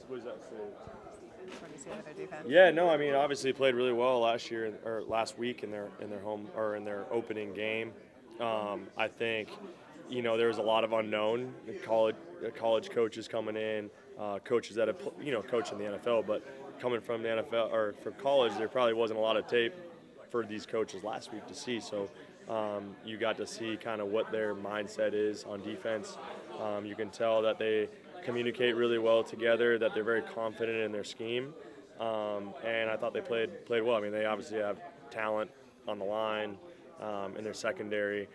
was that for? What do you see out of their defense? Yeah, no, I mean, obviously played really well last week in their home or in their opening game. I think, there was a lot of unknown college coaches coming in, coaches that have coached in the NFL, but coming from the NFL or from college, there probably wasn't a lot of tape for these coaches last week to see. So you got to see kind of what their mindset is on defense. You can tell that they communicate really well together, that they're very confident in their scheme, and I thought they played well. I mean, they obviously have talent on the line, in their secondary,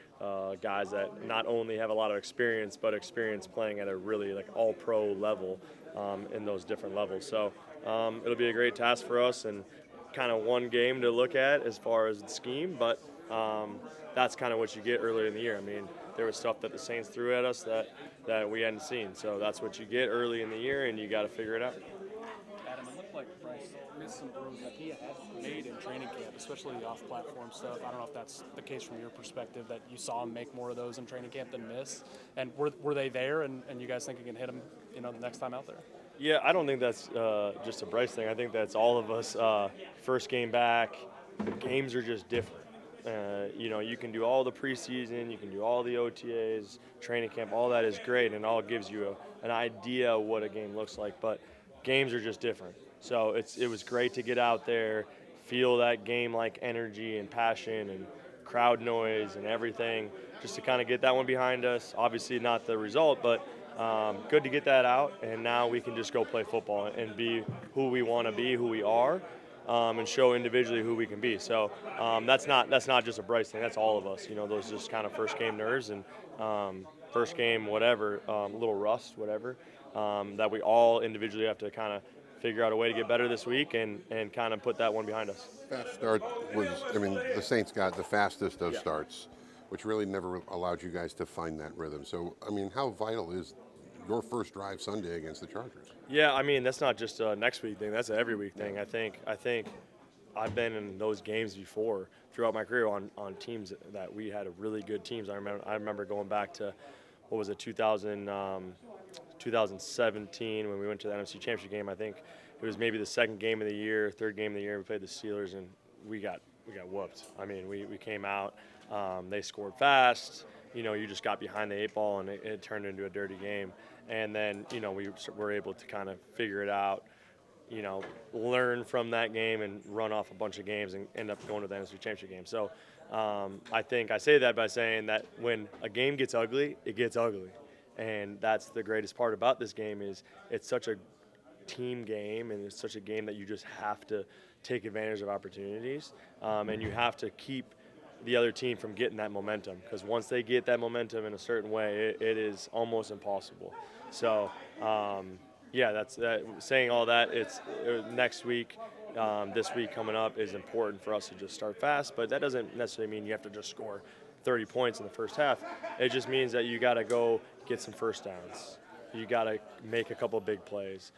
guys that not only have a lot of experience, but experience playing at a really all-pro level in those different levels. So it'll be a great task for us and kind of one game to look at as far as the scheme, but that's kind of what you get earlier in the year. I mean, there was stuff that the Saints threw at us that we hadn't seen. So that's what you get early in the year, and you got to figure it out. Adam, it looked like Bryce missed some throws that he had made in training camp, especially the off-platform stuff. I don't know if that's the case from your perspective, that you saw him make more of those in training camp than miss. And were they there, and you guys think you can hit them, the next time out there? Yeah, I don't think that's just a Bryce thing. I think that's all of us. First game back, games are just different. You can do all the preseason, you can do all the OTAs, training camp, all that is great, and all gives you an idea of what a game looks like, but games are just different. So it was great to get out there, feel that game-like energy and passion and crowd noise and everything, just to kind of get that one behind us. Obviously not the result, but good to get that out, and now we can just go play football and be who we want to be, who we are. And show individually who we can be. So that's not just a Bryce thing. That's all of us. Those just kind of first game nerves and first game whatever, a little rust, whatever. That we all individually have to kind of figure out a way to get better this week and kind of put that one behind us. Fast start the Saints got the fastest of starts, which really never allowed you guys to find that rhythm. So how vital is your first drive Sunday against the Chargers? Yeah, that's not just a next week thing. That's an every week thing. I think I've been in those games before throughout my career on teams that we had really good teams. I remember going back to 2017 when we went to the NFC Championship game. I think it was maybe the second game of the year, third game of the year. We played the Steelers and we got whooped. We came out. They scored fast. You just got behind the eight ball and it turned into a dirty game. And then, we were able to kind of figure it out, learn from that game and run off a bunch of games and end up going to the NFC Championship game. So I think I say that by saying that when a game gets ugly, it gets ugly. And that's the greatest part about this game is it's such a team game and it's such a game that you just have to take advantage of opportunities and you have to keep the other team from getting that momentum, because once they get that momentum in a certain way, it is almost impossible. So, that's saying all that. It's next week, this week coming up is important for us to just start fast, but that doesn't necessarily mean you have to just score 30 points in the first half. It just means that you got to go get some first downs. You got to make a couple big plays.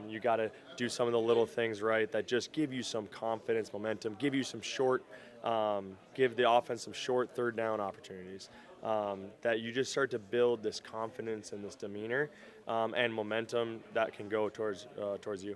You got to do some of the little things right that just give you some confidence, momentum, give you some give the offense some short third down opportunities. That you just start to build this confidence and this demeanor and momentum that can go towards you.